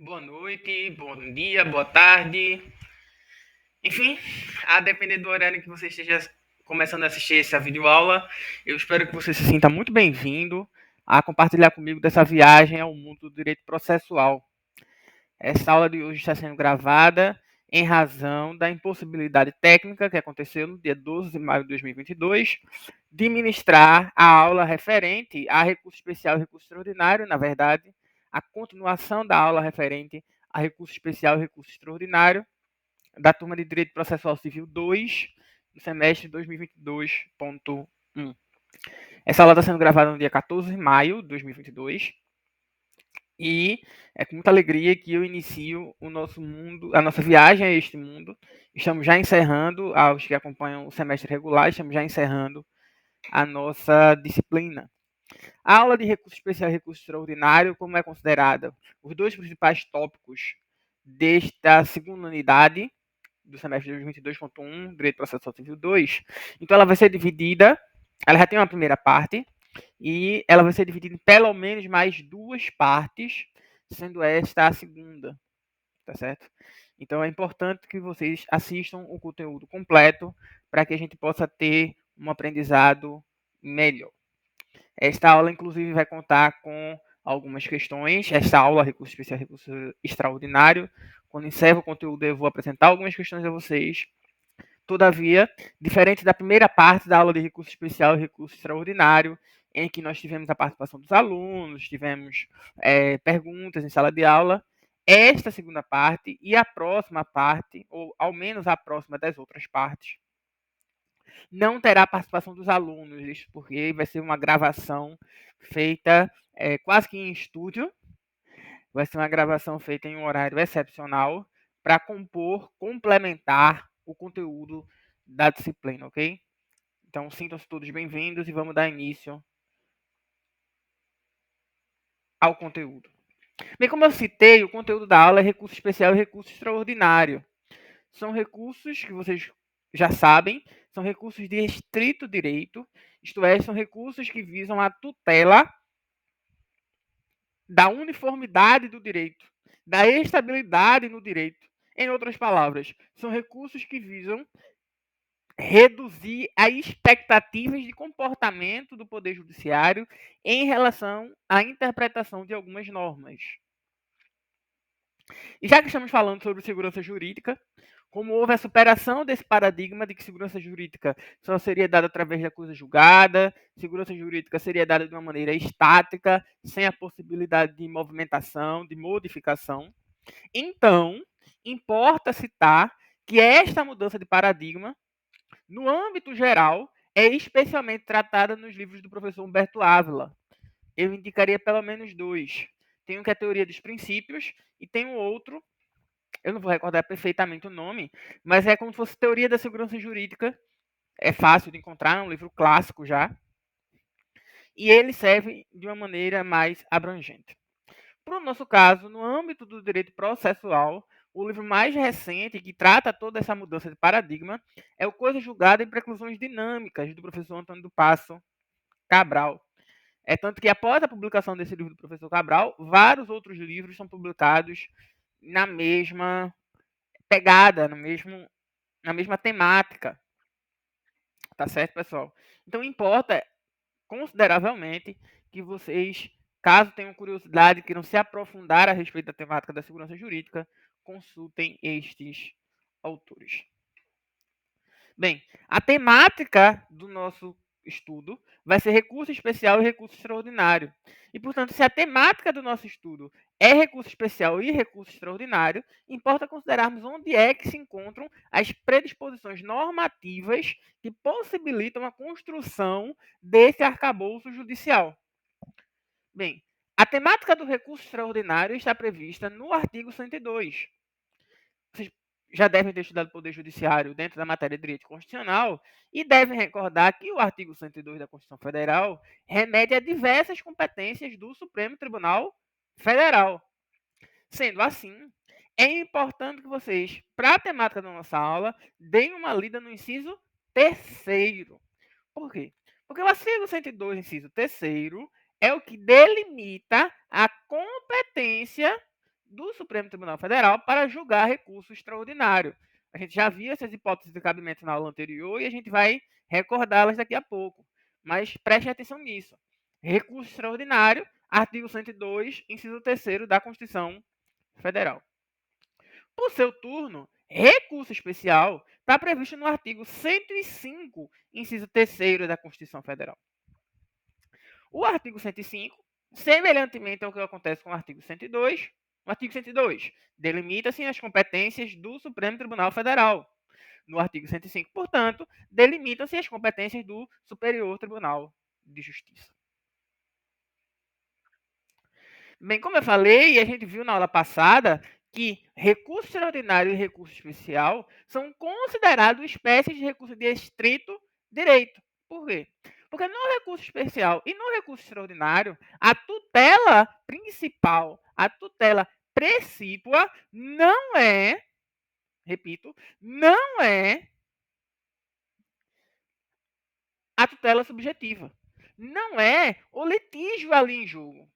Boa noite, bom dia, boa tarde. Enfim, a depender do horário que você esteja começando a assistir essa videoaula, eu espero que você se sinta muito bem-vindo a compartilhar comigo dessa viagem ao mundo do direito processual. Essa aula de hoje está sendo gravada em razão da impossibilidade técnica que aconteceu no dia 12 de maio de 2022 de ministrar a aula referente a recurso especial e recurso extraordinário, na verdade, a continuação da aula referente a recurso especial e recurso extraordinário da turma de Direito Processual Civil 2, do semestre 2022.1. Essa aula está sendo gravada no dia 14 de maio de 2022 e é com muita alegria que eu inicio o nosso mundo, a nossa viagem a este mundo. Estamos já encerrando, aos que acompanham o semestre regular, estamos já encerrando a nossa disciplina. A aula de recurso especial e recurso extraordinário, como é considerada os dois principais tópicos desta segunda unidade do semestre de 2022.1, Direito Processual Civil 2. Então, ela vai ser dividida, ela já tem uma primeira parte, e ela vai ser dividida em pelo menos mais duas partes, sendo esta a segunda, tá certo? Então, é importante que vocês assistam o conteúdo completo para que a gente possa ter um aprendizado melhor. Esta aula, inclusive, vai contar com algumas questões. Esta aula, recurso especial, recurso extraordinário. Quando encerro o conteúdo, eu vou apresentar algumas questões a vocês. Todavia, diferente da primeira parte da aula de recurso especial e recurso extraordinário, em que nós tivemos a participação dos alunos, tivemos perguntas em sala de aula, esta segunda parte e a próxima parte, ou ao menos a próxima das outras partes, não terá participação dos alunos, isso porque vai ser uma gravação feita quase que em estúdio, vai ser uma gravação feita em um horário excepcional para complementar o conteúdo da disciplina, ok? Então, sintam-se todos bem-vindos e vamos dar início ao conteúdo. Bem, como eu citei, o conteúdo da aula é recurso especial e recurso extraordinário. São recursos que vocês já sabem, são recursos de estrito direito, isto é, são recursos que visam a tutela da uniformidade do direito, da estabilidade no direito. Em outras palavras, são recursos que visam reduzir as expectativas de comportamento do Poder Judiciário em relação à interpretação de algumas normas. E já que estamos falando sobre segurança jurídica, como houve a superação desse paradigma de que segurança jurídica só seria dada através da coisa julgada, segurança jurídica seria dada de uma maneira estática, sem a possibilidade de movimentação, de modificação, então, importa citar que esta mudança de paradigma, no âmbito geral, é especialmente tratada nos livros do professor Humberto Ávila. Eu indicaria pelo menos dois. Tem um que é a Teoria dos Princípios e tem um outro, eu não vou recordar perfeitamente o nome, mas é como se fosse Teoria da Segurança Jurídica. É fácil de encontrar, é um livro clássico já. E ele serve de uma maneira mais abrangente. Para o nosso caso, no âmbito do direito processual, o livro mais recente que trata toda essa mudança de paradigma é o Coisa Julgada em Preclusões Dinâmicas, do professor Antônio do Passo Cabral. É tanto que após a publicação desse livro do professor Cabral, vários outros livros são publicados na mesma pegada, na mesma temática. Tá certo, pessoal? Então importa consideravelmente que vocês, caso tenham curiosidade, queiram se aprofundar a respeito da temática da segurança jurídica, consultem estes autores. Bem, a temática do nosso estudo vai ser recurso especial e recurso extraordinário. E, portanto, se a temática do nosso estudo é recurso especial e recurso extraordinário, importa considerarmos onde é que se encontram as predisposições normativas que possibilitam a construção desse arcabouço judicial. Bem, a temática do recurso extraordinário está prevista no artigo 102. Vocês já devem ter estudado o Poder Judiciário dentro da matéria de Direito Constitucional e devem recordar que o artigo 102 da Constituição Federal remete a diversas competências do Supremo Tribunal Federal. Sendo assim, é importante que vocês, para a temática da nossa aula, deem uma lida no inciso terceiro. Por quê? Porque o artigo 102, inciso terceiro, é o que delimita a competência do Supremo Tribunal Federal para julgar recurso extraordinário. A gente já viu essas hipóteses de cabimento na aula anterior e a gente vai recordá-las daqui a pouco. Mas preste atenção nisso. Recurso extraordinário, artigo 102, inciso 3º da Constituição Federal. Por seu turno, recurso especial está previsto no artigo 105, inciso 3º da Constituição Federal. O artigo 105, semelhantemente ao que acontece com o artigo 102, no artigo 102, delimita-se as competências do Supremo Tribunal Federal. No artigo 105, portanto, delimitam-se as competências do Superior Tribunal de Justiça. Bem, como eu falei, e a gente viu na aula passada, que recurso extraordinário e recurso especial são considerados espécies de recurso de estrito direito. Por quê? Porque no recurso especial e no recurso extraordinário, a tutela principal, a tutela precípua, não é, repito, não é a tutela subjetiva. Não é o litígio ali em jogo.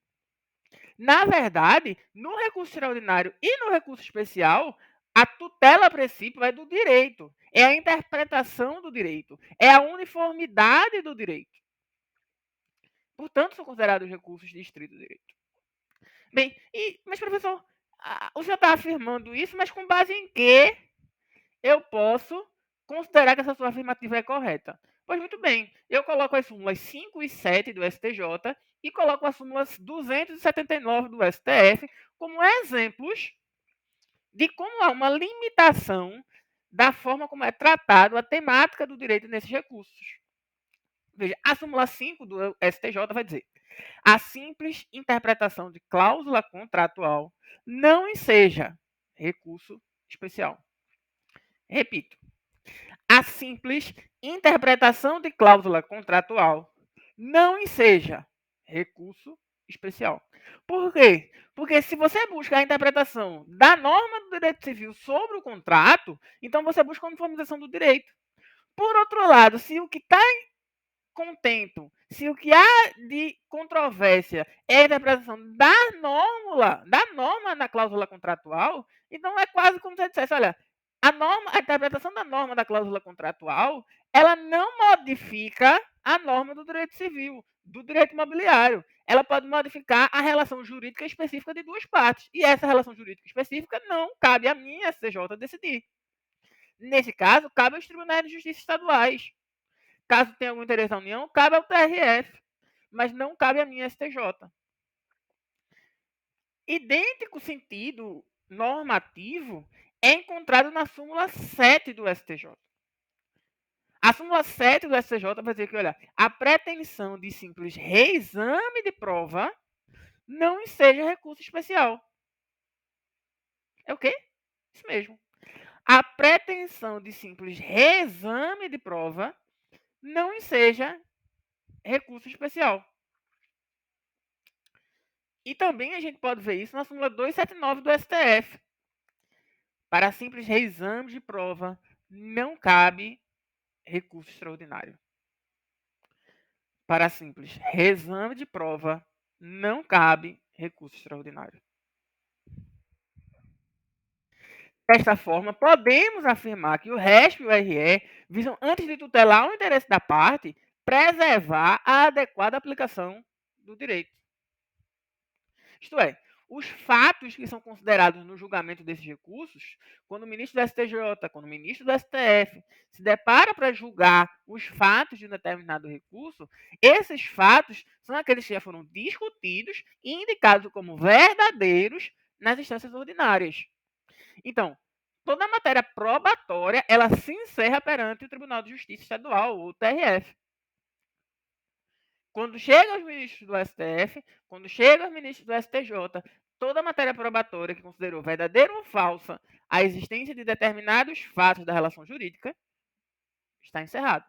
Na verdade, no recurso extraordinário e no recurso especial, a tutela a princípio é do direito, é a interpretação do direito, é a uniformidade do direito. Portanto, são considerados recursos de estrito direito. Bem, mas professor, o senhor está afirmando isso, mas com base em que eu posso considerar que essa sua afirmativa é correta? Pois muito bem, eu coloco as súmulas 5 e 7 do STJ e coloco as súmulas 279 do STF como exemplos de como há uma limitação da forma como é tratado a temática do direito nesses recursos. Veja, a súmula 5 do STJ vai dizer: a simples interpretação de cláusula contratual não enseja recurso especial. Repito, a simples interpretação de cláusula contratual não enseja recurso especial. Por quê? Porque se você busca a interpretação da norma do direito civil sobre o contrato, então você busca a uniformização do direito. Por outro lado, se o que está contento, se o que há de controvérsia é a interpretação da norma na cláusula contratual, então é quase como se você dissesse, olha, a interpretação da norma da cláusula contratual, ela não modifica a norma do direito civil, do direito imobiliário. Ela pode modificar a relação jurídica específica de duas partes. E essa relação jurídica específica não cabe a mim, STJ, decidir. Nesse caso, cabe aos tribunais de justiça estaduais. Caso tenha algum interesse na União, cabe ao TRF, mas não cabe a mim, STJ. Idêntico sentido normativo é encontrado na súmula 7 do STJ. A súmula 7 do STJ vai dizer que, olha, a pretensão de simples reexame de prova não enseja recurso especial. É o quê? Isso mesmo. A pretensão de simples reexame de prova não enseja recurso especial. E também a gente pode ver isso na súmula 279 do STF. Para simples reexame de prova, não cabe recurso extraordinário. Para simples reexame de prova, não cabe recurso extraordinário. Desta forma, podemos afirmar que o RESP e o RE visam, antes de tutelar o interesse da parte, preservar a adequada aplicação do direito. Isto é, os fatos que são considerados no julgamento desses recursos, quando o ministro do STJ, quando o ministro do STF se depara para julgar os fatos de um determinado recurso, esses fatos são aqueles que já foram discutidos e indicados como verdadeiros nas instâncias ordinárias. Então, toda matéria probatória, ela se encerra perante o Tribunal de Justiça Estadual, ou TRF. Quando chega aos ministros do STF, quando chega aos ministros do STJ, toda matéria probatória que considerou verdadeira ou falsa a existência de determinados fatos da relação jurídica está encerrado.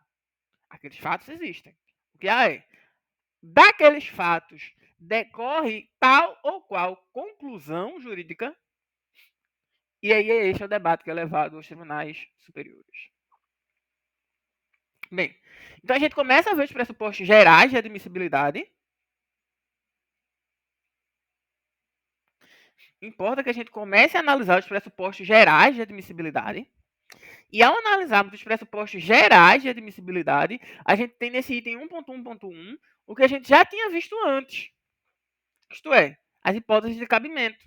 Aqueles fatos existem. O que há é, daqueles fatos decorre tal ou qual conclusão jurídica, e aí este é o debate que é levado aos tribunais superiores. Bem, então a gente começa a ver os pressupostos gerais de admissibilidade. Importa que a gente comece a analisar os pressupostos gerais de admissibilidade. E ao analisarmos os pressupostos gerais de admissibilidade, a gente tem nesse item 1.1.1 o que a gente já tinha visto antes. Isto é, as hipóteses de cabimento.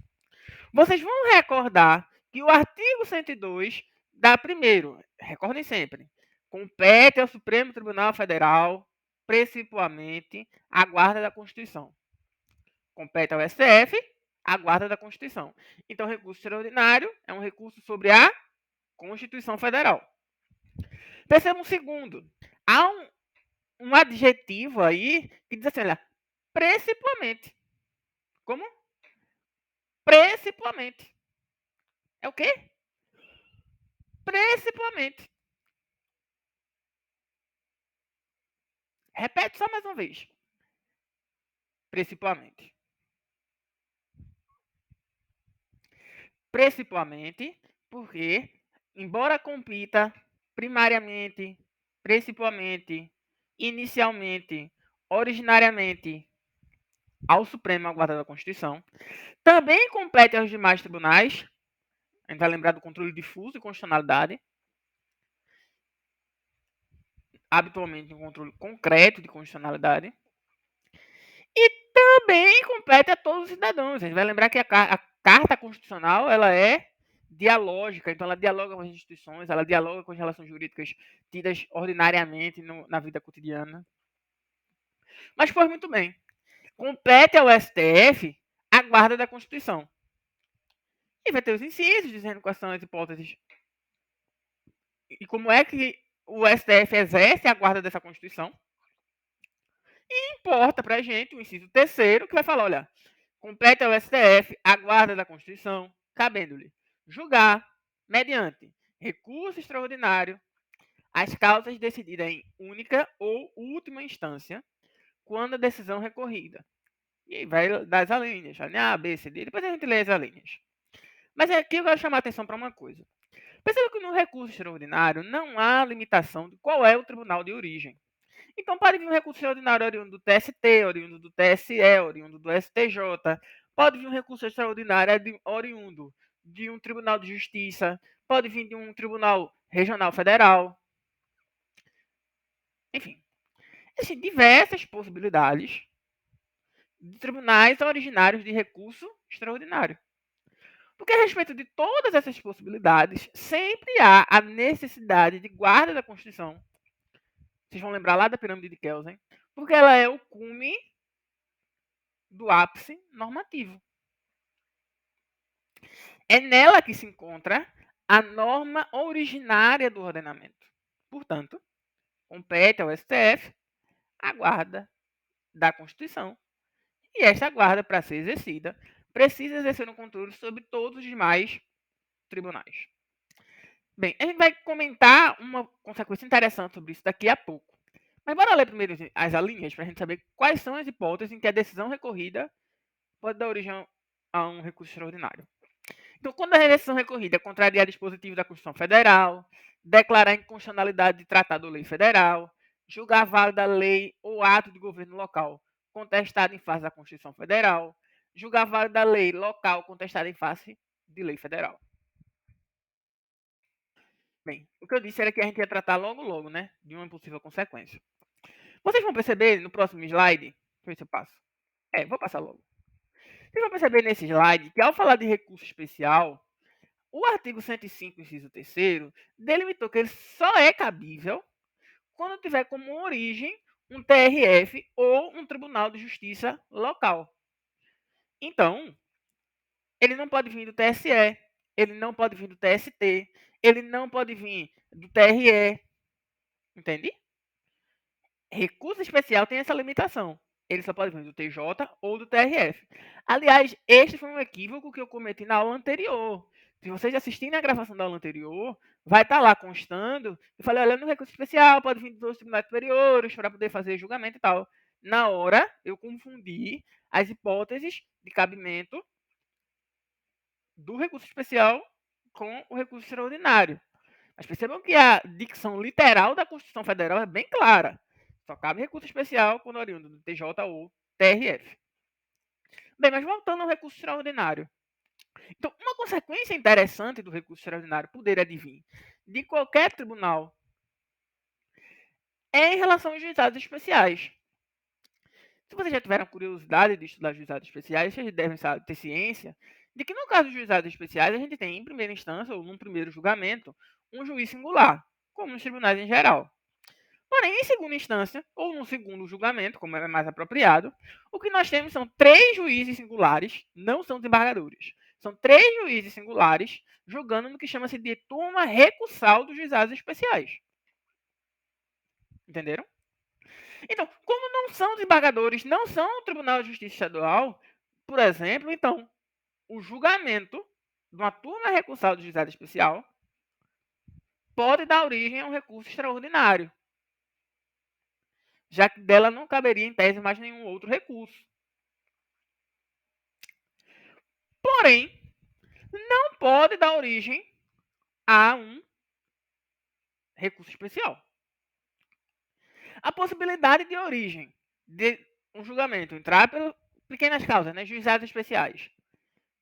Vocês vão recordar que o artigo 102 dá primeiro, recordem sempre, compete ao Supremo Tribunal Federal, principalmente, a guarda da Constituição. Compete ao STF, a guarda da Constituição. Então, recurso extraordinário é um recurso sobre a Constituição Federal. Perceba um segundo. Há um adjetivo aí que diz assim, olha, principalmente. Como? Principalmente. É o quê? Principalmente. Repete só mais uma vez. Principalmente. Principalmente porque, embora compita primariamente, principalmente, inicialmente, originariamente ao Supremo, à guarda da Constituição, também compete aos demais tribunais. A gente vai lembrar do controle difuso e constitucionalidade, habitualmente um controle concreto de constitucionalidade, e também compete a todos os cidadãos. A gente vai lembrar que a Carta Constitucional ela é dialógica, então ela dialoga com as instituições, ela dialoga com as relações jurídicas tidas ordinariamente na vida cotidiana. Mas foi muito bem. Compete ao STF a guarda da Constituição. E vai ter os incisos dizendo quais são as hipóteses e como é que o STF exerce a guarda dessa Constituição. E importa para a gente o inciso terceiro, que vai falar, olha, compete ao STF a guarda da Constituição, cabendo-lhe julgar, mediante recurso extraordinário, as causas decididas em única ou última instância, quando a decisão recorrida. E aí vai dar as alíneas, a linha A, B, C, D, depois a gente lê as alíneas. Mas aqui eu quero chamar a atenção para uma coisa. Perceba que no recurso extraordinário não há limitação de qual é o tribunal de origem. Então pode vir um recurso extraordinário oriundo do TST, oriundo do TSE, oriundo do STJ, pode vir um recurso extraordinário oriundo de um tribunal de justiça, pode vir de um tribunal regional federal. Enfim, existem diversas possibilidades de tribunais originários de recurso extraordinário. Porque a respeito de todas essas possibilidades, sempre há a necessidade de guarda da Constituição. Vocês vão lembrar lá da pirâmide de Kelsen, porque ela é o cume do ápice normativo. É nela que se encontra a norma originária do ordenamento. Portanto, compete ao STF a guarda da Constituição. E esta guarda, para ser exercida, precisa exercer um controle sobre todos os demais tribunais. Bem, a gente vai comentar uma consequência interessante sobre isso daqui a pouco. Mas bora ler primeiro as alíneas para a gente saber quais são as hipóteses em que a decisão recorrida pode dar origem a um recurso extraordinário. Então, quando a decisão recorrida contrariar dispositivo da Constituição Federal, declarar inconstitucionalidade de tratado ou lei federal, julgar válida lei ou ato de governo local contestado em face da Constituição Federal, julgar válida lei local contestada em face de lei federal. Bem, o que eu disse era que a gente ia tratar logo, né, de uma possível consequência. Vocês vão perceber no próximo slide, deixa eu ver se eu passo. Vou passar logo. Vocês vão perceber nesse slide que ao falar de recurso especial, o artigo 105, inciso 3º, delimitou que ele só é cabível quando tiver como origem um TRF ou um Tribunal de Justiça local. Então, ele não pode vir do TSE, ele não pode vir do TST, ele não pode vir do TRE. Entende? Recurso especial tem essa limitação. Ele só pode vir do TJ ou do TRF. Aliás, este foi um equívoco que eu cometi na aula anterior. Se vocês assistirem a gravação da aula anterior, vai estar lá constando. Eu falei, olha, no recurso especial pode vir dos tribunais superiores para poder fazer julgamento e tal. Na hora, eu confundi as hipóteses de cabimento do recurso especial com o recurso extraordinário. Mas percebam que a dicção literal da Constituição Federal é bem clara. Só cabe recurso especial quando oriundo do TJ ou TRF. Bem, mas voltando ao recurso extraordinário. Então, uma consequência interessante do recurso extraordinário poder advir de qualquer tribunal é em relação aos juizados especiais. Se vocês já tiveram curiosidade de estudar juizados especiais, vocês devem ter ciência de que, no caso dos juizados especiais, a gente tem, em primeira instância, ou num primeiro julgamento, um juiz singular, como nos tribunais em geral. Porém, em segunda instância, ou no segundo julgamento, como é mais apropriado, o que nós temos são 3 juízes singulares, não são desembargadores. São 3 juízes singulares julgando no que chama-se de turma recursal dos juizados especiais. Entenderam? Então, como não são desembargadores, não são o Tribunal de Justiça Estadual, por exemplo, então, o julgamento de uma turma recursal do juizado especial pode dar origem a um recurso extraordinário, já que dela não caberia, em tese, mais nenhum outro recurso. Porém, não pode dar origem a um recurso especial. A possibilidade de origem de um julgamento entrar por pequenas causas, né, juizados especiais,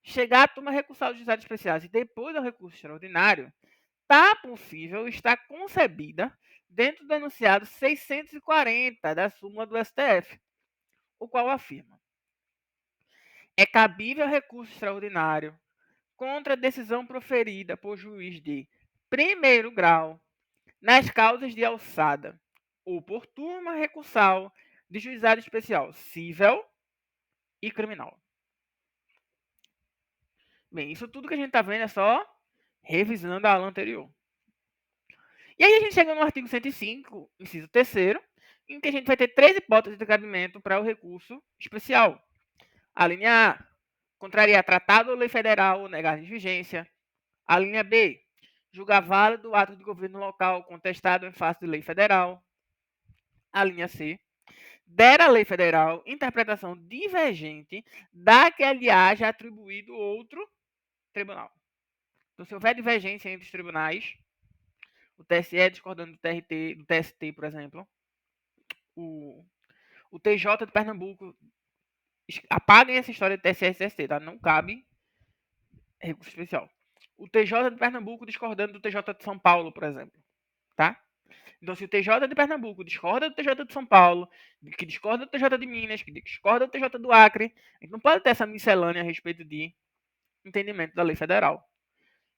chegar à turma recursal dos juizados especiais e depois ao recurso extraordinário, está possível, está concebida dentro do enunciado 640 da súmula do STF, o qual afirma: é cabível recurso extraordinário contra a decisão proferida por juiz de primeiro grau nas causas de alçada ou por turma recursal de juizado especial civil e criminal. Bem, isso tudo que a gente está vendo é só revisando a aula anterior. E aí a gente chega no artigo 105, inciso 3º, em que a gente vai ter 3 hipóteses de cabimento para o recurso especial. A linha A, contrariar tratado ou lei federal ou negar vigência. A linha B, julgar válido o ato de governo local contestado em face de lei federal. A linha C, der a lei federal interpretação divergente da que lhe haja atribuído outro tribunal. Então, se houver divergência entre os tribunais, o TSE discordando do TRT, do TST, por exemplo, o TJ de Pernambuco, apaguem essa história de TSE e TST, tá? Não cabe recurso especial. O TJ de Pernambuco discordando do TJ de São Paulo, por exemplo, tá? Então, se o TJ de Pernambuco discorda do TJ de São Paulo, que discorda do TJ de Minas, que discorda do TJ do Acre, a gente não pode ter essa miscelânea a respeito de entendimento da lei federal.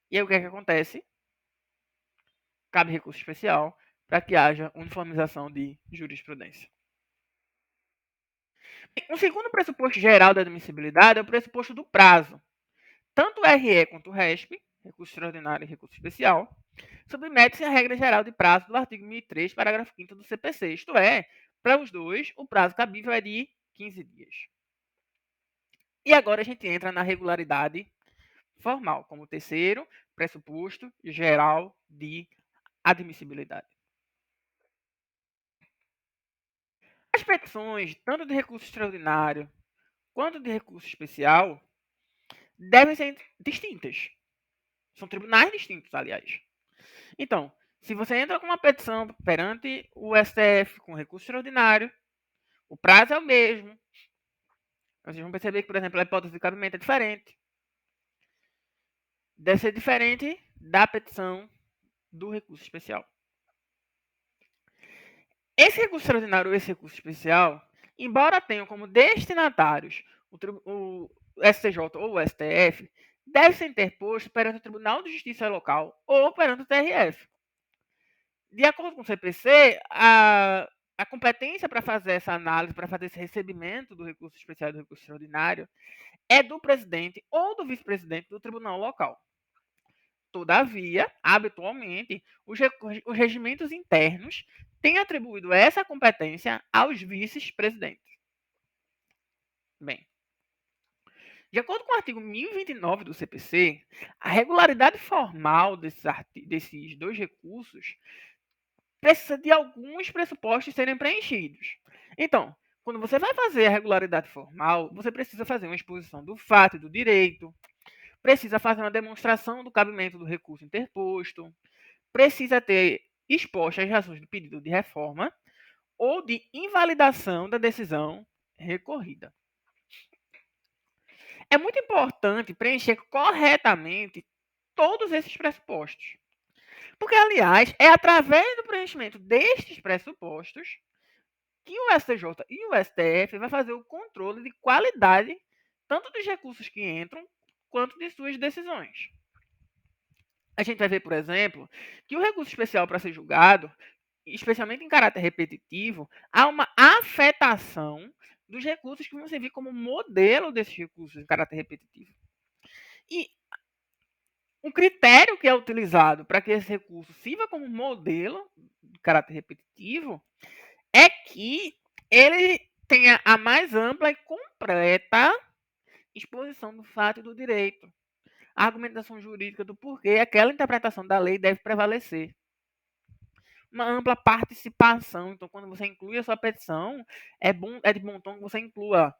E aí o que é que acontece? Cabe recurso especial para que haja uniformização de jurisprudência. Um segundo pressuposto geral da admissibilidade é o pressuposto do prazo. Tanto o RE quanto o RESP, recurso extraordinário e recurso especial, submete-se à regra geral de prazo do artigo 1003, parágrafo 5º do CPC. Isto é, para os dois, o prazo cabível é de 15 dias. E agora a gente entra na regularidade formal, como terceiro pressuposto geral de admissibilidade. As petições, tanto de recurso extraordinário quanto de recurso especial, devem ser distintas. São tribunais distintos, aliás. Então, se você entra com uma petição perante o STF com recurso extraordinário, o prazo é o mesmo. Vocês vão perceber que, por exemplo, a hipótese de cabimento é diferente. Deve ser diferente da petição do recurso especial. Esse recurso extraordinário ou esse recurso especial, embora tenham como destinatários o STJ ou o STF, deve ser interposto perante o Tribunal de Justiça Local ou perante o TRF. De acordo com o CPC, a competência para fazer essa análise, para fazer esse recebimento do recurso especial e do recurso extraordinário, é do presidente ou do vice-presidente do tribunal local. Todavia, habitualmente, os regimentos internos têm atribuído essa competência aos vice-presidentes. Bem, de acordo com o artigo 1029 do CPC, a regularidade formal desses dois recursos precisa de alguns pressupostos serem preenchidos. Então, quando você vai fazer a regularidade formal, você precisa fazer uma exposição do fato e do direito, precisa fazer uma demonstração do cabimento do recurso interposto, precisa ter expostas as razões do pedido de reforma ou de invalidação da decisão recorrida. É muito importante preencher corretamente todos esses pressupostos. Porque, aliás, é através do preenchimento destes pressupostos que o STJ e o STF vai fazer o controle de qualidade tanto dos recursos que entram quanto de suas decisões. A gente vai ver, por exemplo, que o recurso especial para ser julgado, especialmente em caráter repetitivo, há uma afetação dos recursos que vão servir como modelo desses recursos em caráter repetitivo. E o critério que é utilizado para que esse recurso sirva como modelo de caráter repetitivo é que ele tenha a mais ampla e completa exposição do fato e do direito. A argumentação jurídica do porquê aquela interpretação da lei deve prevalecer. Uma ampla participação. Então, quando você inclui a sua petição, é de bom tom que você inclua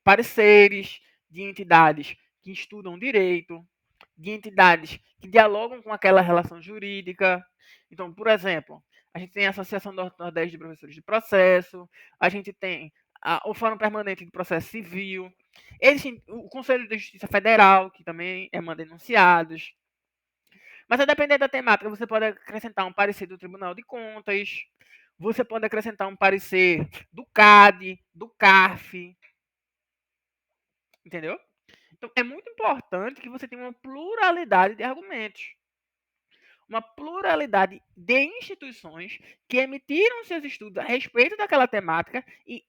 pareceres de entidades que estudam direito, de entidades que dialogam com aquela relação jurídica. Então, por exemplo, a gente tem a Associação do Nordeste de Professores de Processo, a gente tem o Fórum Permanente de Processo Civil, existe o Conselho de Justiça Federal, que também emana enunciados. Mas a depender da temática, você pode acrescentar um parecer do Tribunal de Contas, você pode acrescentar um parecer do CAD, do CARF, entendeu? Então, é muito importante que você tenha uma pluralidade de argumentos, uma pluralidade de instituições que emitiram seus estudos a respeito daquela temática e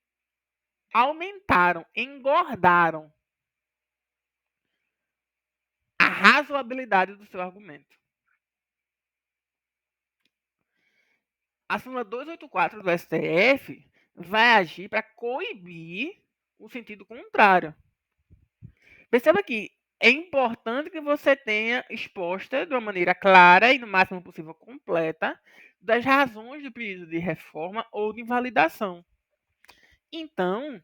aumentaram, engordaram a razoabilidade do seu argumento. A súmula 284 do STF vai agir para coibir o sentido contrário. Perceba que é importante que você tenha exposta de uma maneira clara e no máximo possível completa das razões do pedido de reforma ou de invalidação. Então,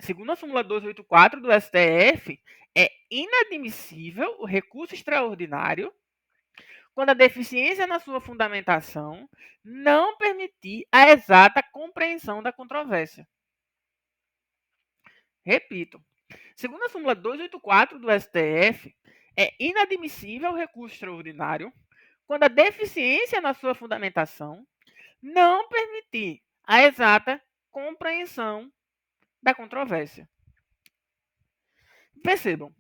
segundo a súmula 284 do STF, é inadmissível o recurso extraordinário quando a deficiência na sua fundamentação não permitir a exata compreensão da controvérsia. Repito, segundo a súmula 284 do STF, é inadmissível o recurso extraordinário quando a deficiência na sua fundamentação não permitir a exata compreensão da controvérsia. Percebam,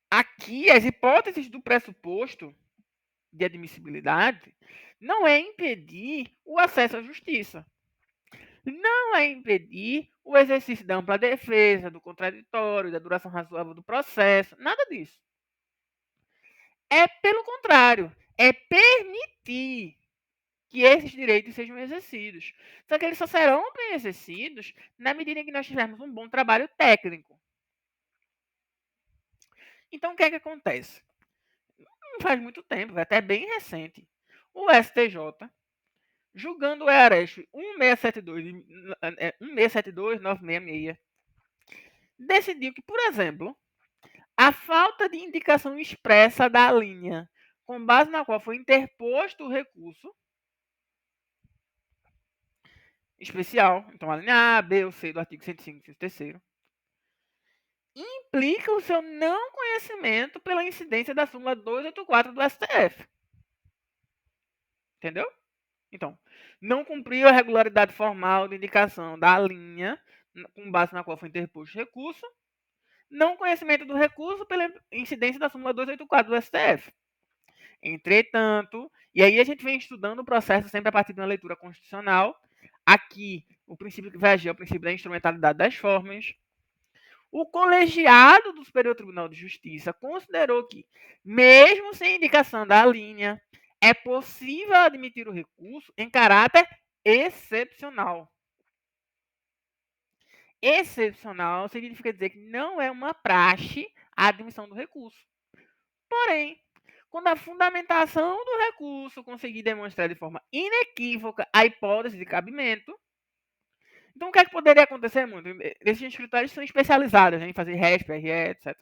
aqui as hipóteses do pressuposto de admissibilidade não é impedir o acesso à justiça. Não é impedir o exercício da ampla defesa, do contraditório, da duração razoável do processo, nada disso. É pelo contrário, é permitir que esses direitos sejam exercidos. Só que eles só serão bem exercidos na medida em que nós tivermos um bom trabalho técnico. Então, o que é que acontece? Não faz muito tempo, é até bem recente, o STJ, julgando o EAREST 1672-966, decidiu que, por exemplo, a falta de indicação expressa da linha com base na qual foi interposto o recurso especial, então a linha A, B ou C do artigo 105, inciso 3º, implica o seu não conhecimento pela incidência da súmula 284 do STF. Entendeu? Então, não cumpriu a regularidade formal de indicação da linha com base na qual foi interposto o recurso, não conhecimento do recurso pela incidência da súmula 284 do STF. Entretanto, e aí a gente vem estudando o processo sempre a partir de uma leitura constitucional. Aqui, o princípio que vai agir é o princípio da instrumentalidade das formas. O colegiado do Superior Tribunal de Justiça considerou que, mesmo sem indicação da linha, é possível admitir o recurso em caráter excepcional. Excepcional significa dizer que não é uma praxe a admissão do recurso. Porém, quando a fundamentação do recurso conseguir demonstrar de forma inequívoca a hipótese de cabimento, então o que é que poderia acontecer muito? Esses escritórios são especializados em fazer RESP, RE, etc.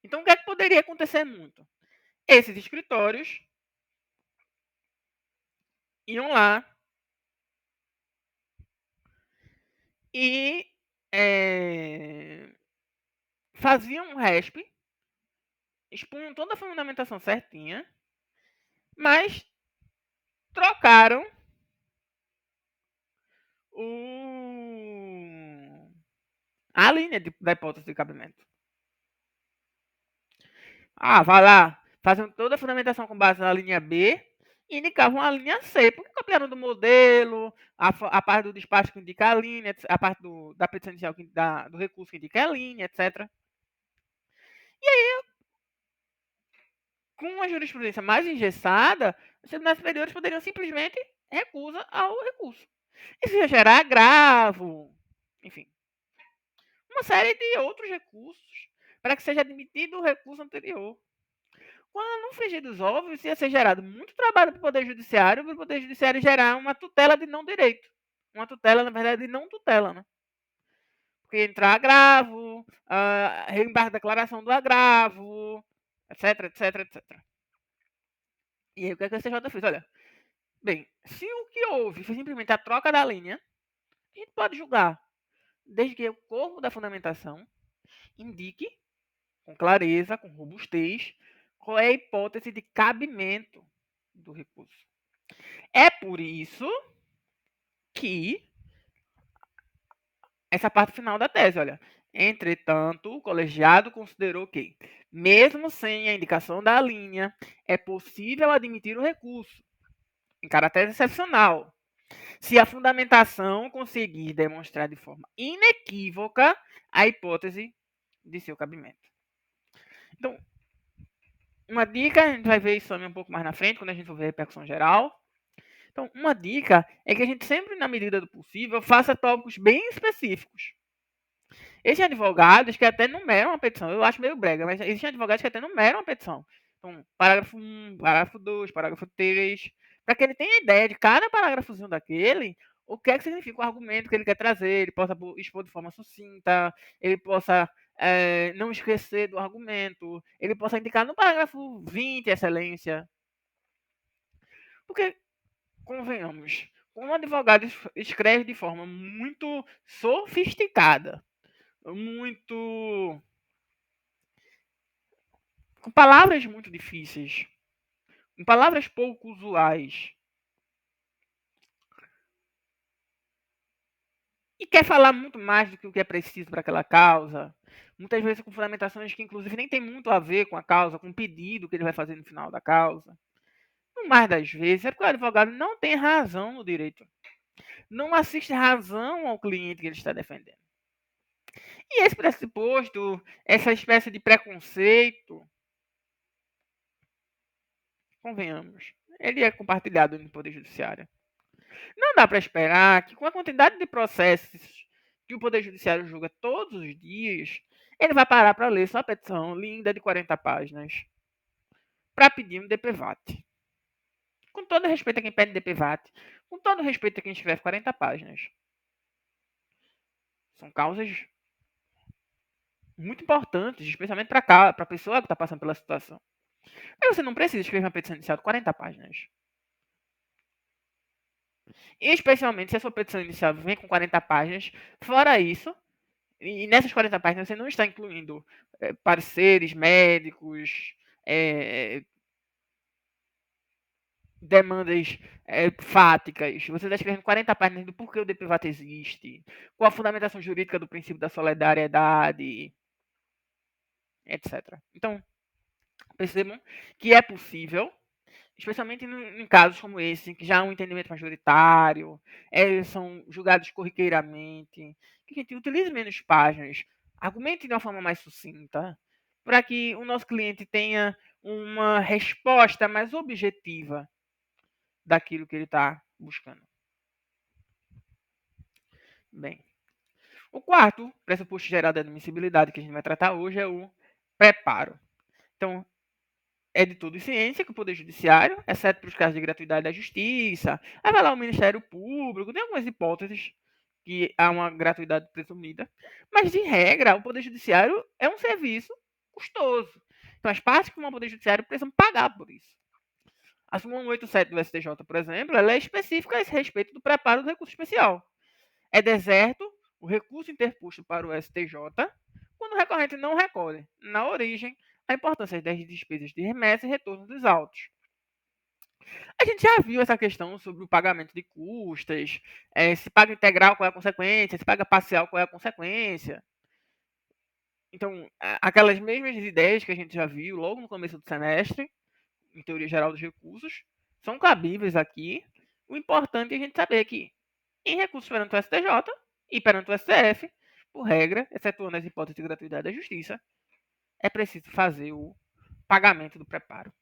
Então o que é que poderia acontecer muito? Esses escritórios iam lá e faziam um RESP, expunham toda a fundamentação certinha, mas trocaram a linha da hipótese de cabimento. Vai lá, fazem toda a fundamentação com base na linha B e indicavam a linha C, porque copiaram do modelo, a parte do despacho que indica a linha, a parte da petição inicial do recurso que indica a linha, etc. E aí, com uma jurisprudência mais engessada, os tribunais superiores poderiam simplesmente recusar ao recurso. Isso ia gerar agravo, enfim, uma série de outros recursos para que seja admitido o recurso anterior. Quando no frigir dos ovos, ia ser gerado muito trabalho para o Poder Judiciário gerar uma tutela de não direito. Uma tutela, na verdade, de não tutela, né? Porque entrar agravo, reembarque da declaração do agravo, etc, etc, etc. E aí o que a STJ fez? Olha, bem, se o que houve foi simplesmente a troca da linha, a gente pode julgar, desde que o corpo da fundamentação indique com clareza, com robustez, qual é a hipótese de cabimento do recurso. É por isso que essa parte final da tese, olha. Entretanto, o colegiado considerou que, mesmo sem a indicação da linha, é possível admitir o recurso, em caráter excepcional, se a fundamentação conseguir demonstrar de forma inequívoca a hipótese de seu cabimento. Então, uma dica, a gente vai ver isso também um pouco mais na frente, quando a gente for ver a repercussão geral. Então, uma dica é que a gente sempre, na medida do possível, faça tópicos bem específicos. Existem advogados que até numeram uma petição. Eu acho meio brega, mas existem advogados que até numeram uma petição. Então, parágrafo 1, parágrafo 2, parágrafo 3, para que ele tenha ideia de cada parágrafozinho daquele, o que é que significa o argumento que ele quer trazer, ele possa expor de forma sucinta, ele possa não esquecer do argumento, ele possa indicar no parágrafo 20, excelência. Porque, convenhamos, quando um advogado escreve de forma muito sofisticada, com palavras muito difíceis, com palavras pouco usuais, e quer falar muito mais do que o que é preciso para aquela causa, muitas vezes com fundamentações que inclusive nem tem muito a ver com a causa, com o pedido que ele vai fazer no final da causa. No mais das vezes é porque o advogado não tem razão no direito, não assiste razão ao cliente que ele está defendendo. E esse pressuposto, essa espécie de preconceito, convenhamos, ele é compartilhado no Poder Judiciário. Não dá para esperar que, com a quantidade de processos que o Poder Judiciário julga todos os dias, ele vai parar para ler sua petição linda de 40 páginas para pedir um DPVAT. Com todo respeito a quem pede DPVAT, com todo respeito a quem escreve 40 páginas. São causas muito importantes, especialmente para a pessoa que está passando pela situação. Mas você não precisa escrever uma petição inicial de 40 páginas. Especialmente se a sua petição inicial vem com 40 páginas. Fora isso, e nessas 40 páginas você não está incluindo pareceres médicos, demandas fáticas. Você está escrevendo 40 páginas do porquê o DPVAT existe, qual a fundamentação jurídica do princípio da solidariedade, etc. Então, percebam que é possível, especialmente em casos como esse, que já há um entendimento majoritário, são julgados corriqueiramente, que a gente utilize menos páginas, argumente de uma forma mais sucinta, para que o nosso cliente tenha uma resposta mais objetiva daquilo que ele está buscando. Bem, o quarto pressuposto geral da admissibilidade que a gente vai tratar hoje é o preparo. Então, é de tudo ciência que o Poder Judiciário, exceto para os casos de gratuidade da Justiça, aí vai lá o Ministério Público, tem algumas hipóteses que há uma gratuidade presumida, mas, de regra, o Poder Judiciário é um serviço custoso. Então, as partes que vão ao Poder Judiciário precisam pagar por isso. A súmula 187 do STJ, por exemplo, ela é específica a esse respeito do preparo do recurso especial. É deserto o recurso interposto para o STJ, quando o recorrente não recolhe, na origem, a importância das despesas de remessa e retorno dos autos. A gente já viu essa questão sobre o pagamento de custas, se paga integral, qual é a consequência, se paga parcial, qual é a consequência. Então, aquelas mesmas ideias que a gente já viu logo no começo do semestre, em teoria geral dos recursos, são cabíveis aqui. O importante é a gente saber que, em recursos perante o STJ e perante o STF, por regra, excetuando as hipóteses de gratuidade da justiça, é preciso fazer o pagamento do preparo.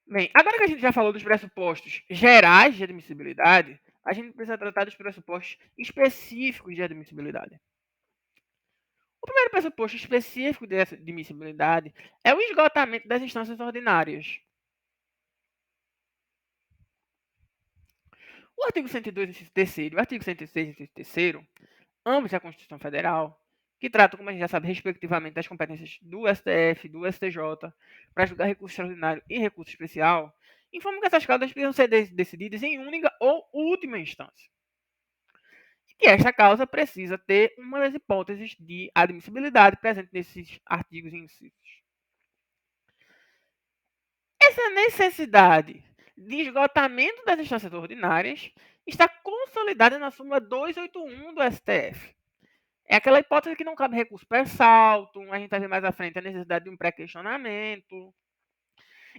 Bem, agora que a gente já falou dos pressupostos gerais de admissibilidade, a gente precisa tratar dos pressupostos específicos de admissibilidade. O primeiro pressuposto específico de admissibilidade é o esgotamento das instâncias ordinárias. O artigo 102, inciso 3º e o artigo 106, inciso 3º, ambos da Constituição Federal, que tratam, como a gente já sabe, respectivamente, das competências do STF e do STJ para julgar recurso extraordinário e recurso especial, informam que essas causas precisam ser decididas em única ou última instância. E que esta causa precisa ter uma das hipóteses de admissibilidade presente nesses artigos e incisos. Essa necessidade de esgotamento das instâncias ordinárias está consolidada na súmula 281 do STF. É aquela hipótese que não cabe recurso per salto, a gente vai ver mais à frente a necessidade de um pré-questionamento.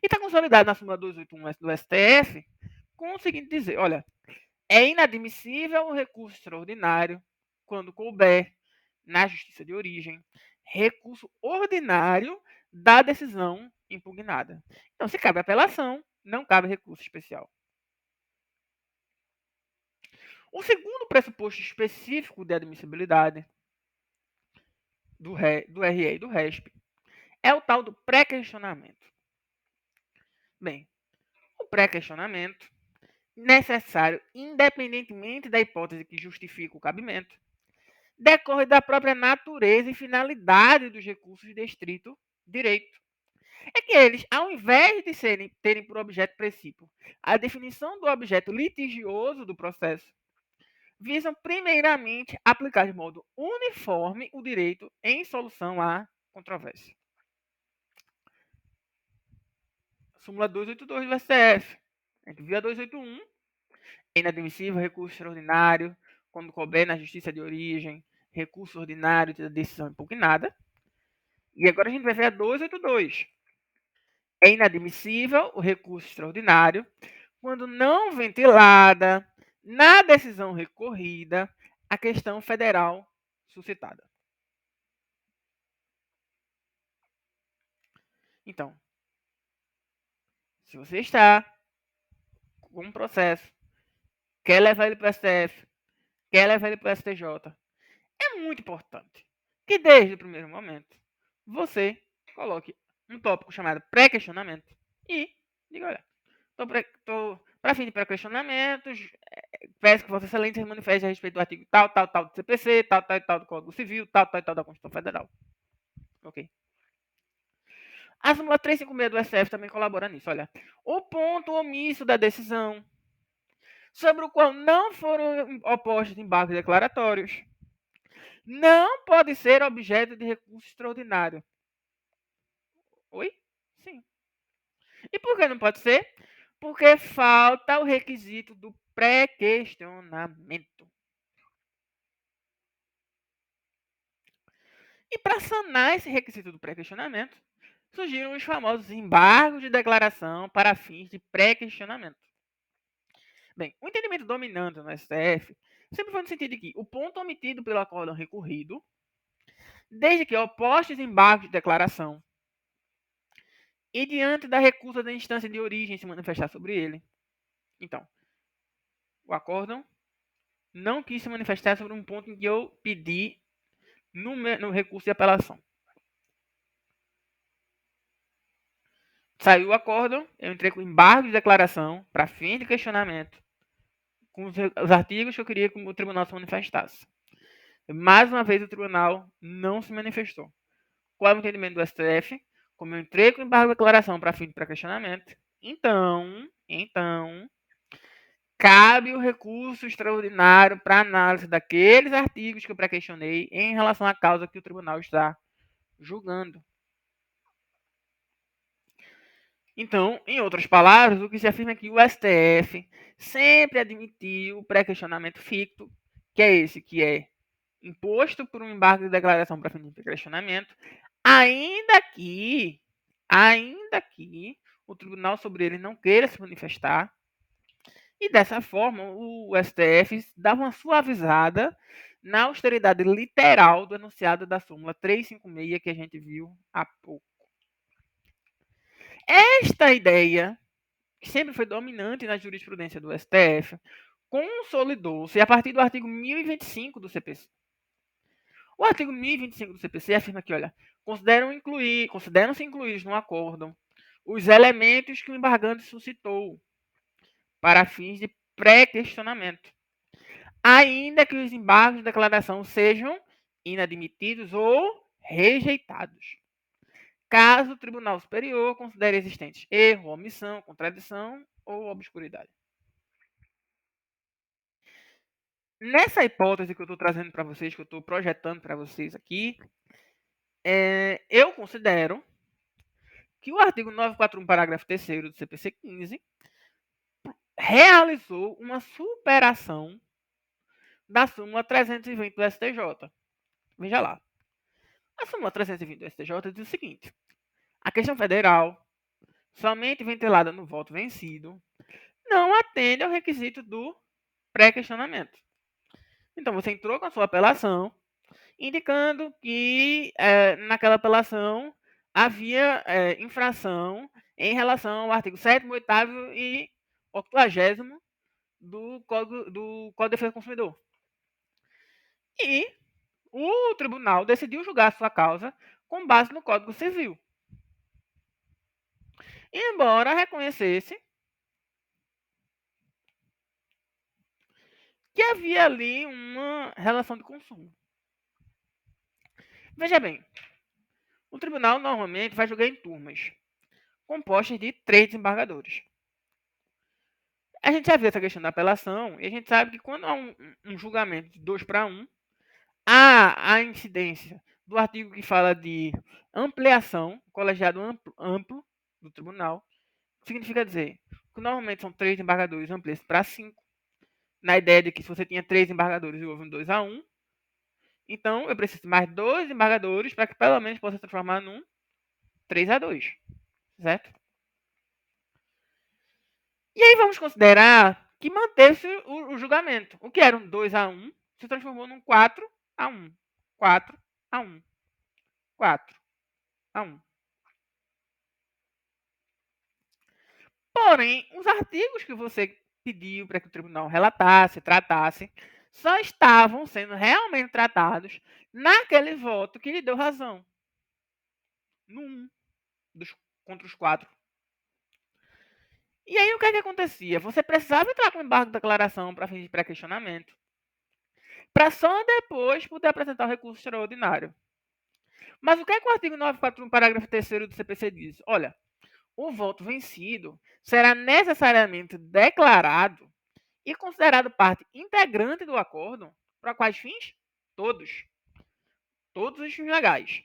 E está consolidado na súmula 281 do STF com o seguinte dizer, olha, é inadmissível o recurso extraordinário quando couber na justiça de origem recurso ordinário da decisão impugnada. Então, se cabe apelação, não cabe recurso especial. O segundo pressuposto específico de admissibilidade do RE e do RESP é o tal do pré-questionamento. Bem, o pré-questionamento, necessário independentemente da hipótese que justifica o cabimento, decorre da própria natureza e finalidade dos recursos de estrito direito. É que eles, ao invés de terem por objeto princípio a definição do objeto litigioso do processo, visam primeiramente aplicar de modo uniforme o direito em solução à controvérsia. Súmula 282 do STF. A gente viu a 281. É inadmissível recurso extraordinário quando couber na justiça de origem, recurso ordinário da decisão impugnada. E agora a gente vai ver a 282. É inadmissível o recurso extraordinário quando não ventilada na decisão recorrida a questão federal suscitada. Então, se você está com um processo, quer levar ele para o STF, quer levar ele para o STJ, é muito importante que desde o primeiro momento você coloque um tópico chamado pré-questionamento e diga, olha, estou para fim de pré-questionamentos, peço que Vossa Excelência se manifeste a respeito do artigo tal, tal, tal do CPC, tal, tal, tal do Código Civil, tal, tal, tal da Constituição Federal. Ok? A súmula 356 do STF também colabora nisso. Olha, o ponto omisso da decisão, sobre o qual não foram opostos embargos declaratórios, não pode ser objeto de recurso extraordinário. Oi? Sim. E por que não pode ser? Porque falta o requisito do pré-questionamento. E para sanar esse requisito do pré-questionamento, surgiram os famosos embargos de declaração para fins de pré-questionamento. Bem, o entendimento dominante no STF sempre foi no sentido de que o ponto omitido pelo acórdão recorrido, desde que opostos embargos de declaração e diante da recusa da instância de origem se manifestar sobre ele. Então, o acórdão não quis se manifestar sobre um ponto em que eu pedi no recurso de apelação. Saiu o acórdão, eu entrei com embargo de declaração para fim de questionamento com os artigos que eu queria que o tribunal se manifestasse. Mais uma vez, o tribunal não se manifestou. Qual é o entendimento do STF? Como eu entrei com embargo de declaração para fim de pré-questionamento, então, cabe o recurso extraordinário para análise daqueles artigos que eu pré-questionei em relação à causa que o tribunal está julgando. Então, em outras palavras, o que se afirma é que o STF sempre admitiu o pré-questionamento ficto, que é esse que é imposto por um embargo de declaração para fim de questionamento, ainda que o tribunal sobre ele não queira se manifestar, e dessa forma o STF dava uma suavizada na austeridade literal do enunciado da súmula 356 que a gente viu há pouco. Esta ideia, que sempre foi dominante na jurisprudência do STF, consolidou-se a partir do artigo 1025 do CPC. O artigo 1025 do CPC afirma que, olha, consideram-se incluídos no acordo os elementos que o embargante suscitou para fins de pré-questionamento, ainda que os embargos de declaração sejam inadmitidos ou rejeitados, caso o Tribunal Superior considere existentes erro, omissão, contradição ou obscuridade. Nessa hipótese que eu estou trazendo para vocês, que eu estou projetando para vocês aqui, eu considero que o artigo 941, parágrafo 3º do CPC 15 realizou uma superação da súmula 320 do STJ. Veja lá. A súmula 320 do STJ diz o seguinte: a questão federal, somente ventilada no voto vencido, não atende ao requisito do pré-questionamento. Então, você entrou com a sua apelação, indicando que naquela apelação havia infração em relação ao artigo 7º, 8º e 80º do Código de Defesa do Consumidor. E o tribunal decidiu julgar a sua causa com base no Código Civil. Embora reconhecesse que havia ali uma relação de consumo. Veja bem, o tribunal normalmente vai julgar em turmas, compostas de 3 desembargadores. A gente já viu essa questão da apelação, e a gente sabe que quando há um julgamento de 2-1, há a incidência do artigo que fala de ampliação, colegiado amplo do tribunal, significa dizer que normalmente são 3 desembargadores, amplia-se para 5, na ideia de que se você tinha 3 desembargadores e houve um 2-1, então eu preciso de mais 2 desembargadores para que pelo menos possa transformar num 3-2, certo? E aí vamos considerar que manteve-se o julgamento. O que era um 2-1 se transformou num 4-1. 4-1. 4-1. Porém, os artigos que você pediu para que o tribunal relatasse, tratasse, só estavam sendo realmente tratados naquele voto que lhe deu razão. No 1 contra os 4. E aí o que é que acontecia? Você precisava entrar com embargo de declaração para fins de pré-questionamento, para só depois poder apresentar o recurso extraordinário. Mas o que é que o artigo 941, parágrafo 3º do CPC diz? Olha, o voto vencido será necessariamente declarado e considerado parte integrante do acordo, para quais fins? Todos. Todos os fins legais.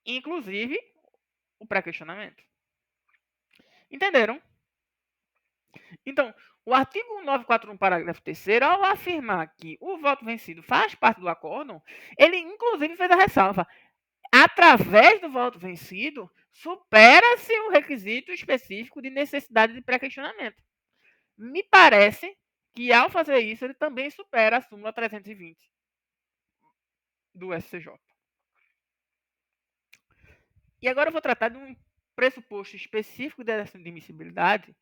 Inclusive o pré-questionamento. Entenderam? Então, o artigo 941, parágrafo 3º, ao afirmar que o voto vencido faz parte do acordo, ele inclusive fez a ressalva: através do voto vencido, supera-se o requisito específico de necessidade de pré-questionamento. Me parece que, ao fazer isso, ele também supera a súmula 320 do SCJ. E agora eu vou tratar de um pressuposto específico de admissibilidade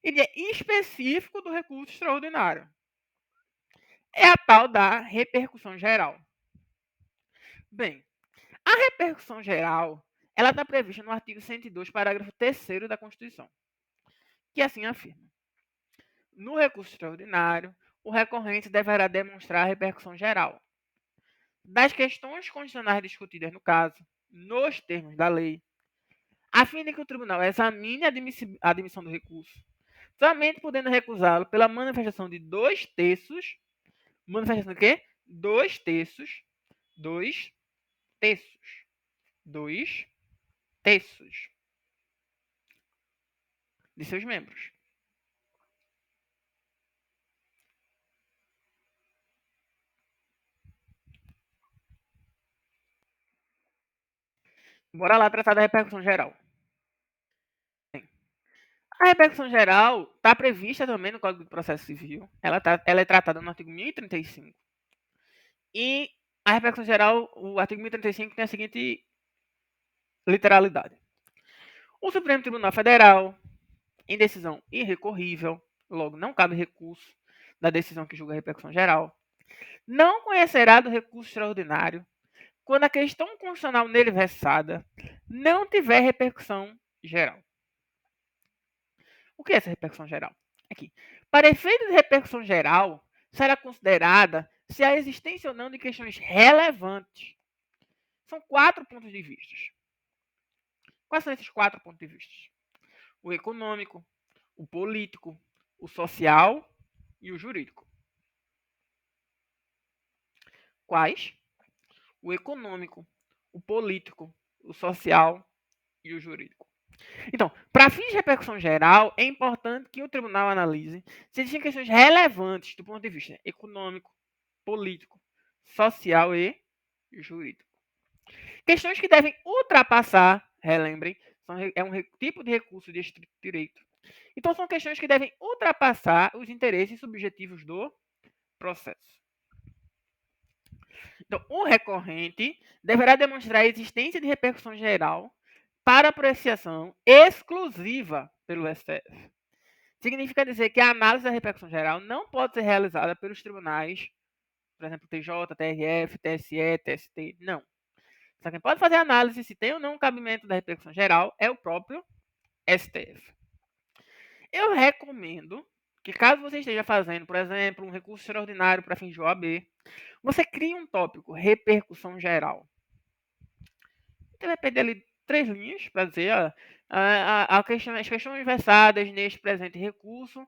e de específico do recurso extraordinário. É a tal da repercussão geral. Bem, a repercussão geral ela está prevista no artigo 102, parágrafo 3º da Constituição, que assim afirma: no recurso extraordinário, o recorrente deverá demonstrar a repercussão geral das questões constitucionais discutidas no caso, nos termos da lei, a fim de que o tribunal examine a admissão do recurso, somente podendo recusá-lo pela manifestação de 2/3. Manifestação de quê? 2/3. 2/3. 2/3 de seus membros. Bora lá tratar da repercussão geral. A repercussão geral está prevista também no Código de Processo Civil. Ela é tratada no artigo 1035. E a repercussão geral, o artigo 1035 tem a seguinte literalidade. O Supremo Tribunal Federal, em decisão irrecorrível, logo não cabe recurso da decisão que julga a repercussão geral, não conhecerá do recurso extraordinário quando a questão constitucional nele versada não tiver repercussão geral. O que é essa repercussão geral? Aqui. Para efeito de repercussão geral, será considerada se há existência ou não de questões relevantes. São 4 pontos de vista. Quais são esses 4 pontos de vista? O econômico, o político, o social e o jurídico. Quais? O econômico, o político, o social e o jurídico. Então, para fins de repercussão geral, é importante que o tribunal analise se existem questões relevantes do ponto de vista econômico, político, social e jurídico. Questões que devem ultrapassar, relembrem, é um tipo de recurso de estrito direito. Então, são questões que devem ultrapassar os interesses subjetivos do processo. Então, o recorrente deverá demonstrar a existência de repercussão geral para apreciação exclusiva pelo STF. Significa dizer que a análise da repercussão geral não pode ser realizada pelos tribunais, por exemplo, TJ, TRF, TSE, TST, não. Só quem pode fazer análise se tem ou não um cabimento da repercussão geral é o próprio STF. Eu recomendo que, caso você esteja fazendo, por exemplo, um recurso extraordinário para fins de OAB, você crie um tópico, repercussão geral. Você vai perder ali 3 linhas para dizer as questões versadas neste presente recurso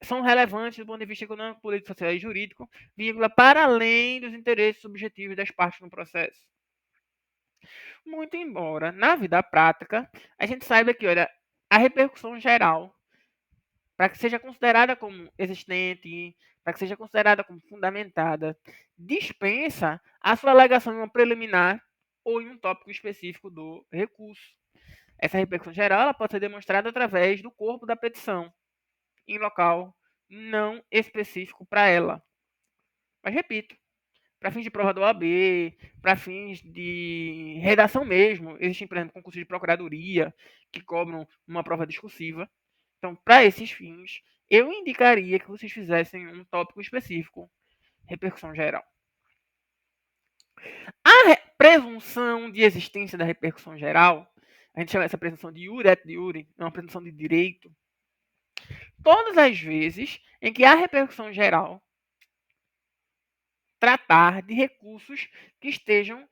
são relevantes do ponto de vista econômico, político, social e jurídico, vírgula, para além dos interesses subjetivos das partes no processo. Muito embora, na vida prática, a gente saiba que, olha, a repercussão geral, para que seja considerada como existente, para que seja considerada como fundamentada, dispensa a sua alegação em uma preliminar ou em um tópico específico do recurso. Essa repercussão geral ela pode ser demonstrada através do corpo da petição, em local não específico para ela. Mas repito, para fins de prova do OAB, para fins de redação mesmo, existem, por exemplo, concursos de procuradoria que cobram uma prova discursiva. Então, para esses fins, eu indicaria que vocês fizessem um tópico específico, repercussão geral. A presunção de existência da repercussão geral, a gente chama essa presunção de iure et iure, é uma presunção de direito. Todas as vezes em que há repercussão geral, tratar de recursos que estejam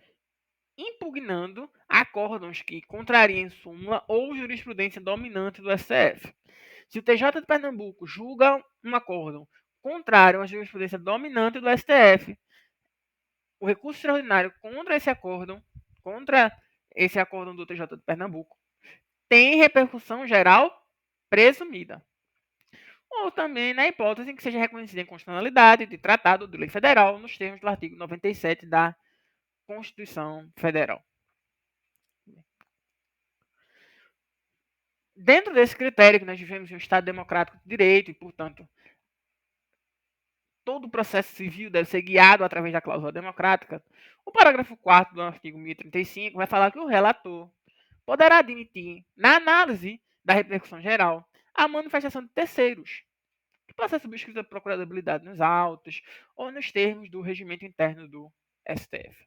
impugnando acórdãos que contrariem súmula ou jurisprudência dominante do STF. Se o TJ de Pernambuco julga um acórdão contrário à jurisprudência dominante do STF, o recurso extraordinário contra esse acórdão do TJ de Pernambuco, tem repercussão geral presumida. Ou também na hipótese em que seja reconhecida a inconstitucionalidade de tratado de lei federal nos termos do artigo 97 da Constituição Federal. Dentro desse critério que nós vivemos em um Estado democrático de direito e, portanto, todo o processo civil deve ser guiado através da cláusula democrática, o parágrafo 4º do artigo 1035 vai falar que o relator poderá admitir, na análise da repercussão geral, a manifestação de terceiros, que pode ser subscrita por procurabilidade nos autos ou nos termos do regimento interno do STF.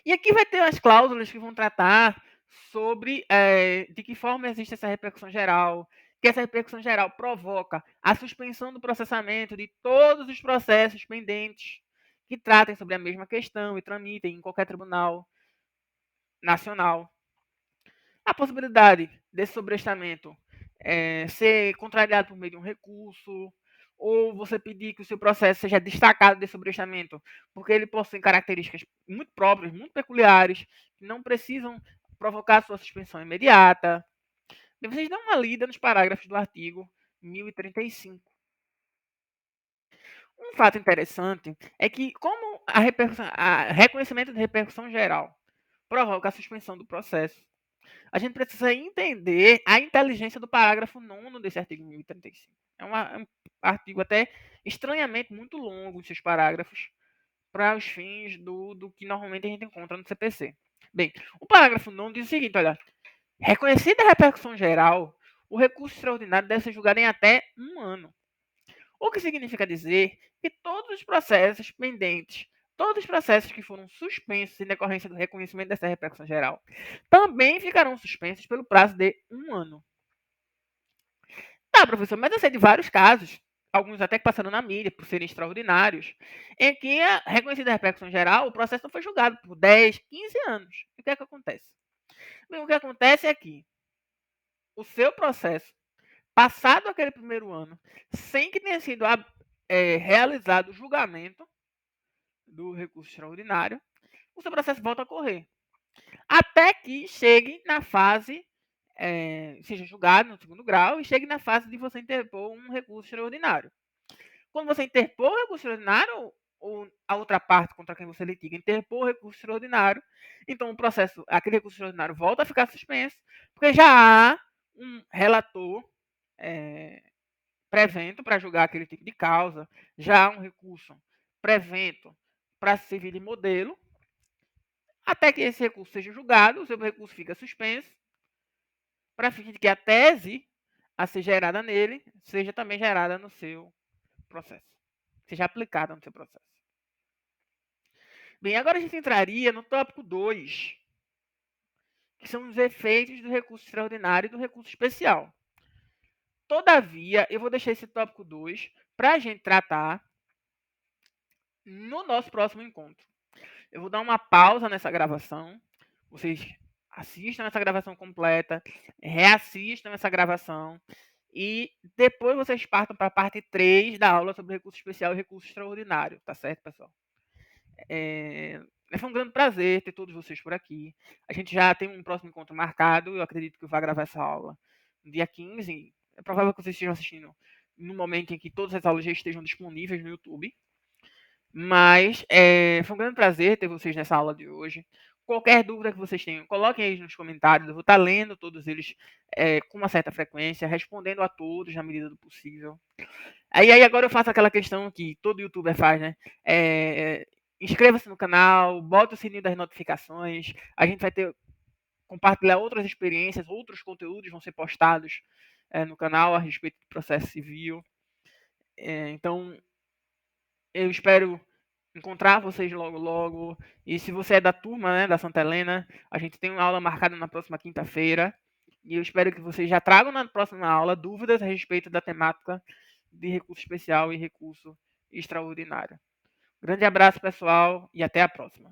E aqui vai ter as cláusulas que vão tratar sobre de que forma existe essa repercussão geral, que essa repercussão geral provoca a suspensão do processamento de todos os processos pendentes que tratem sobre a mesma questão e tramitem em qualquer tribunal nacional. A possibilidade desse sobrestamento ser contrariado por meio de um recurso, ou você pedir que o seu processo seja destacado desse sobrestamento, porque ele possui características muito próprias, muito peculiares, que não precisam provocar sua suspensão imediata. E vocês dão uma lida nos parágrafos do artigo 1035. Um fato interessante é que, como a reconhecimento de repercussão geral provoca a suspensão do processo, a gente precisa entender a inteligência do parágrafo 9º desse artigo 1035. É um artigo até estranhamente muito longo, os seus parágrafos, para os fins do que normalmente a gente encontra no CPC. Bem, o parágrafo 9 diz o seguinte, olha, reconhecida a repercussão geral, o recurso extraordinário deve ser julgado em até 1 ano. O que significa dizer que todos os processos pendentes, todos os processos que foram suspensos em decorrência do reconhecimento dessa repercussão geral, também ficarão suspensos pelo prazo de 1 ano. Tá, professor, mas eu sei de vários casos, alguns até que passaram na mídia por serem extraordinários, em que a reconhecida repercussão geral, o processo não foi julgado por 10, 15 anos. E o que é que acontece? Bem, o que acontece é que o seu processo, passado aquele primeiro ano, sem que tenha sido realizado o julgamento do recurso extraordinário, o seu processo volta a correr. Até que chegue na fase, seja julgado no segundo grau e chegue na fase de você interpor um recurso extraordinário. Quando você interpor o recurso extraordinário, ou a outra parte contra quem você litiga interpor o recurso extraordinário, então o processo, aquele recurso extraordinário volta a ficar suspenso, porque já há um relator prevento para julgar aquele tipo de causa, já há um recurso prevento para servir de modelo, até que esse recurso seja julgado, o seu recurso fica suspenso, para fim de que a tese a ser gerada nele seja também gerada no seu processo, seja aplicada no seu processo. Bem, agora a gente entraria no tópico 2, que são os efeitos do recurso extraordinário e do recurso especial. Todavia, eu vou deixar esse tópico 2 para a gente tratar no nosso próximo encontro. Eu vou dar uma pausa nessa gravação, vocês assistam essa gravação completa, reassistam essa gravação e depois vocês partam para a parte 3 da aula sobre recurso especial e recurso extraordinário, tá certo, pessoal? Foi um grande prazer ter todos vocês por aqui. A gente já tem um próximo encontro marcado, eu acredito que eu vou gravar essa aula no dia 15. É provável que vocês estejam assistindo no momento em que todas as aulas já estejam disponíveis no YouTube. Mas foi um grande prazer ter vocês nessa aula de hoje. Qualquer dúvida que vocês tenham, coloquem aí nos comentários. Eu vou estar lendo todos eles com uma certa frequência, respondendo a todos na medida do possível. Aí agora eu faço aquela questão que todo youtuber faz, né? Inscreva-se no canal, bota o sininho das notificações. A gente vai compartilhar outras experiências, outros conteúdos vão ser postados no canal a respeito do processo civil. Então, eu espero encontrar vocês logo, logo. E se você é da turma, né, da Santa Helena, a gente tem uma aula marcada na próxima quinta-feira. E eu espero que vocês já tragam na próxima aula dúvidas a respeito da temática de recurso especial e recurso extraordinário. Grande abraço, pessoal, e até a próxima.